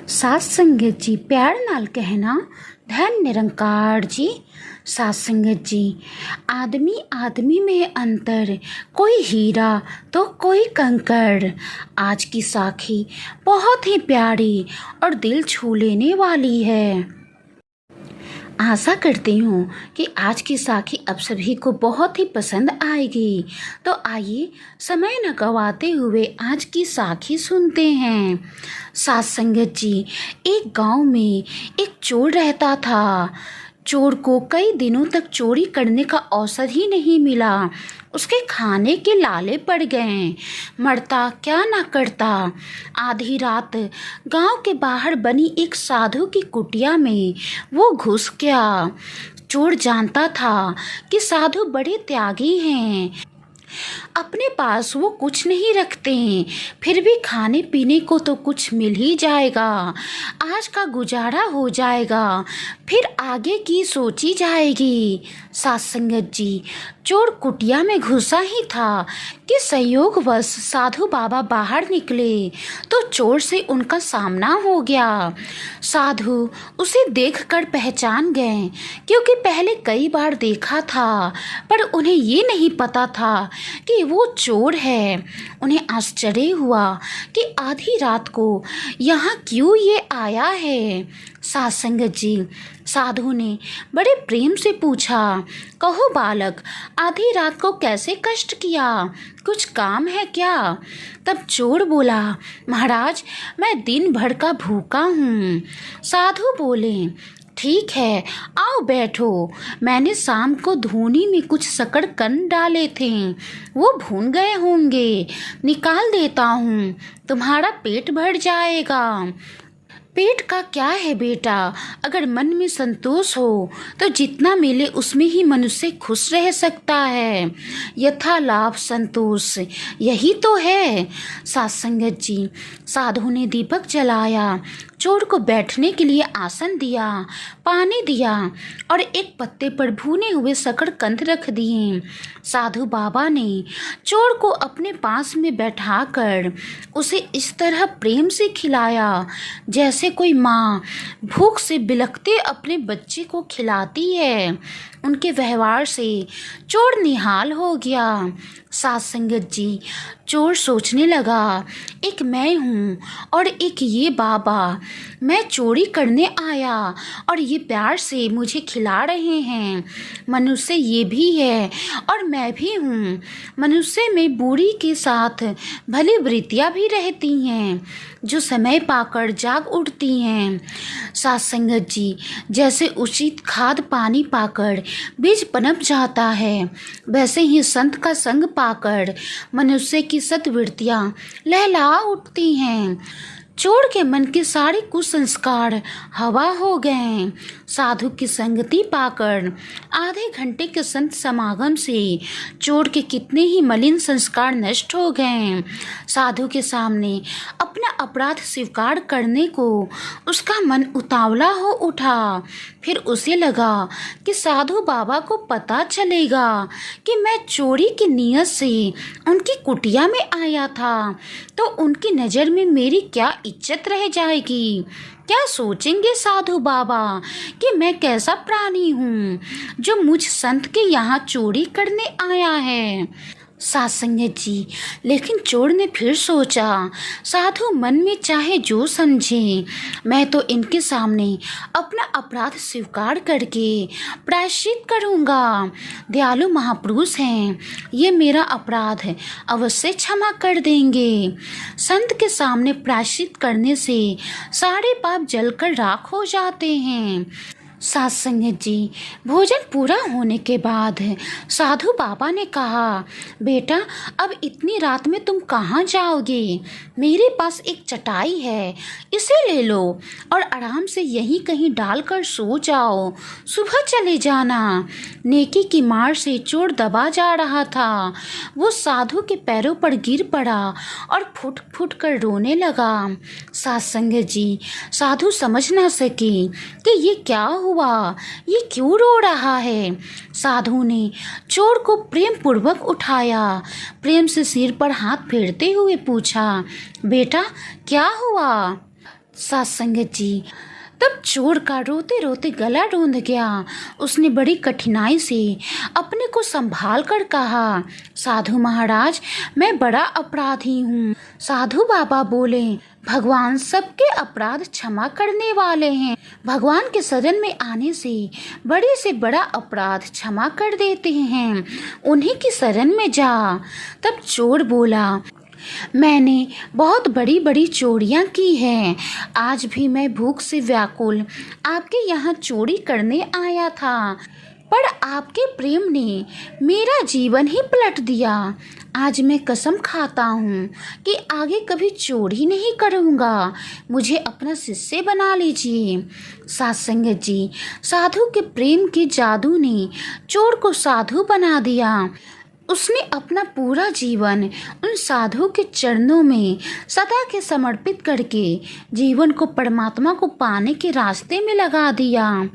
सात संगत जी प्यार नाल कहना धन निरंकार जी। सात संगत जी, आदमी आदमी में अंतर, कोई हीरा तो कोई कंकड़। आज की साखी बहुत ही प्यारी और दिल छू लेने वाली है। आशा करती हूँ कि आज की साखी आप सभी को बहुत ही पसंद आएगी। तो आइए समय न गवाते हुए आज की साखी सुनते हैं। सात संगत जी, एक गांव में एक चोर रहता था। चोर को कई दिनों तक चोरी करने का अवसर ही नहीं मिला। उसके खाने के लाले पड़ गए। मरता क्या ना करता। आधी रात गांव के बाहर बनी एक साधु की कुटिया में वो घुस गया। चोर जानता था कि साधु बड़े त्यागी हैं, अपने पास वो कुछ नहीं रखते, फिर भी खाने पीने को तो कुछ मिल ही जाएगा। आज का गुजारा हो जाएगा, फिर आगे की सोची जाएगी। सात संगत जी, चोर कुटिया में घुसा ही था कि संयोगवश साधु बाबा बाहर निकले तो चोर से उनका सामना हो गया। साधु उसे देखकर पहचान गए, क्योंकि पहले कई बार देखा था, पर उन्हें ये नहीं पता था कि वो चोर है। उन्हें आश्चर्य हुआ कि आधी रात को यहाँ क्यों ये आया है। सात संगत जी, साधु ने बड़े प्रेम से पूछा, कहो बालक, आधी रात को कैसे कष्ट किया, कुछ काम है क्या? तब चोर बोला, महाराज मैं दिन भर का भूखा हूँ। साधु बोले, ठीक है, आओ बैठो। मैंने शाम को धूनी में कुछ शकरकंद डाले थे, वो भून गए होंगे, निकाल देता हूँ, तुम्हारा पेट भर जाएगा। पेट का क्या है बेटा, अगर मन में संतोष हो तो जितना मिले उसमें ही मनुष्य खुश रह सकता है। यथा लाभ संतोष, यही तो है। सात संगत जी, साधु ने दीपक जलाया, चोर को बैठने के लिए आसन दिया, पानी दिया और एक पत्ते पर भुने हुए शकरकंद रख दिए। साधु बाबा ने चोर को अपने पास में बैठाकर उसे इस तरह प्रेम से खिलाया जैसे कोई माँ भूख से बिलखते अपने बच्चे को खिलाती है। उनके व्यवहार से चोर निहाल हो गया। सात संगत जी, चोर सोचने लगा, एक मैं हूँ और एक ये बाबा। मैं चोरी करने आया और ये प्यार से मुझे खिला रहे हैं। मनुष्य ये भी है और मैं भी हूँ। मनुष्य में बुरी के साथ भली वृत्तियाँ भी रहती हैं, जो समय पाकर जाग उठती हैं। सात संगत जी, जैसे उचित खाद पानी पाकर बीज पनप जाता है, वैसे ही संत का संग पाकर मनुष्य की सद्वृत्तियाँ लहला उठती हैं। चोर के मन के सारे कुसंस्कार हवा हो गए। साधु की संगति पाकर आधे घंटे के संत समागम से चोर के कितने ही मलिन संस्कार नष्ट हो गए। साधु के सामने अपना अपराध स्वीकार करने को उसका मन उतावला हो उठा। फिर उसे लगा कि साधु बाबा को पता चलेगा कि मैं चोरी की नीयत से उनकी कुटिया में आया था, तो उनकी नज़र में मेरी क्या इज्जत रह जाएगी। क्या सोचेंगे साधु बाबा कि मैं कैसा प्राणी हूँ जो मुझ संत के यहाँ चोरी करने आया है। सात संगत जी, लेकिन चोर ने फिर सोचा, साधु मन में चाहे जो समझे, मैं तो इनके सामने अपना अपराध स्वीकार करके प्रायश्चित करूँगा। दयालु महापुरुष हैं, ये मेरा अपराध अवश्य क्षमा कर देंगे। संत के सामने प्रायश्चित करने से सारे पाप जलकर राख हो जाते हैं। सात संगत जी, भोजन पूरा होने के बाद साधु बाबा ने कहा, बेटा अब इतनी रात में तुम कहाँ जाओगे? मेरे पास एक चटाई है, इसे ले लो और आराम से यहीं कहीं डालकर सो जाओ, सुबह चले जाना। नेकी की मार से चोर दबा जा रहा था। वो साधु के पैरों पर गिर पड़ा और फुट फुट कर रोने लगा। सात संगत जी, साधु समझ ना सके कि ये क्या हुआ, ये क्यों रो रहा है। साधु ने चोर को प्रेम पूर्वक उठाया, प्रेम से सिर पर हाथ फेरते हुए पूछा, बेटा क्या हुआ? साथ संगत जी, तब चोर का रोते रोते गला रूंध गया। उसने बड़ी कठिनाई से अपने को संभाल कर कहा, साधु महाराज, मैं बड़ा अपराधी हूँ। साधु बाबा बोले, भगवान सबके अपराध क्षमा करने वाले हैं। भगवान के शरण में आने से बड़ा अपराध क्षमा कर देते हैं। उन्हीं की शरण में जा। तब चोर बोला, मैंने बहुत बड़ी बड़ी चोरियां की हैं। आज भी मैं भूख से व्याकुल आपके यहाँ चोरी करने आया था, पर आपके प्रेम ने मेरा जीवन ही पलट दिया। आज मैं कसम खाता हूँ कि आगे कभी चोरी नहीं करूँगा। मुझे अपना शिष्य बना लीजिए। साथ संगत जी, साधु के प्रेम के जादू ने चोर को साधु बना दिया। उसने अपना पूरा जीवन उन साधु के चरणों में सदा के समर्पित करके जीवन को परमात्मा को पाने के रास्ते में लगा दिया।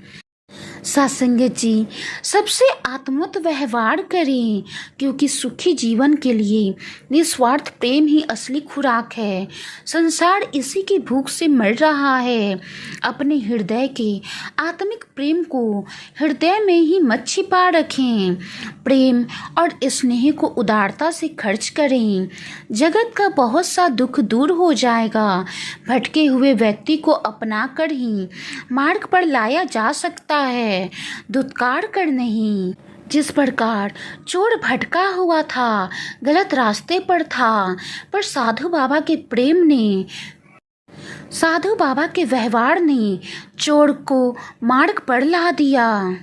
सत्संगत जी, सबसे आत्मवत व्यवहार करें, क्योंकि सुखी जीवन के लिए निस्वार्थ प्रेम ही असली खुराक है। संसार इसी की भूख से मर रहा है। अपने हृदय के आत्मिक प्रेम को हृदय में ही मत छिपा रखें। प्रेम और स्नेह को उदारता से खर्च करें। जगत का बहुत सा दुख दूर हो जाएगा। भटके हुए व्यक्ति को अपना कर ही मार्ग पर लाया जा सकता है, दुत्कार कर नहीं। जिस प्रकार चोर भटका हुआ था, गलत रास्ते पर था, पर साधु बाबा के प्रेम ने, साधु बाबा के व्यवहार ने चोर को मार्ग पर ला दिया।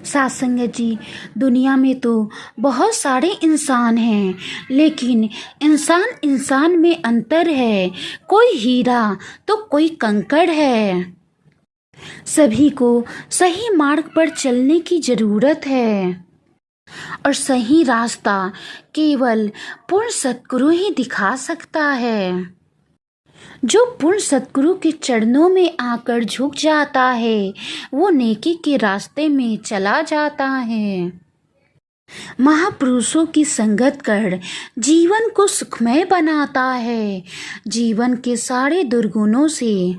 साथ संगत जी, दुनिया में तो बहुत सारे इंसान हैं, लेकिन इंसान इंसान में अंतर है। कोई हीरा तो कोई कंकड़ है। सभी को सही मार्ग पर चलने की जरूरत है, और सही रास्ता केवल पूर्ण सद्गुरु ही दिखा सकता है। जो पूर्ण सद्गुरु के चरणों में आकर झुक जाता है, वो नेकी के रास्ते में चला जाता है। महापुरुषों की संगत कर जीवन को सुखमय बनाता है। जीवन के सारे दुर्गुणों से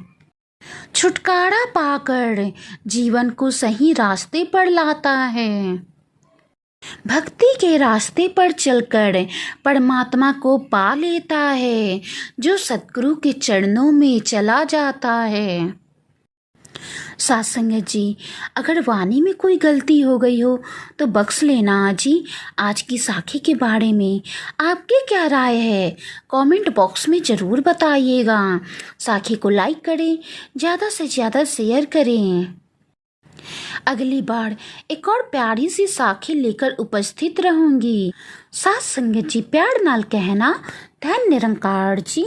छुटकारा पाकर जीवन को सही रास्ते पर लाता है। भक्ति के रास्ते पर चलकर परमात्मा को पा लेता है, जो सद्गुरु के चरणों में चला जाता है। साथ संगत जी, अगर वाणी में कोई गलती हो गई हो तो बख्श लेना जी। आज की साखी के बारे में आपकी क्या राय है, कमेंट बॉक्स में ज़रूर बताइएगा। साखी को लाइक करें, ज़्यादा से ज़्यादा शेयर करें। अगली बार एक और प्यारी सी साखी लेकर उपस्थित रहूंगी। साथ संगत जी, प्यार नाल कहना। धन निरंकार जी।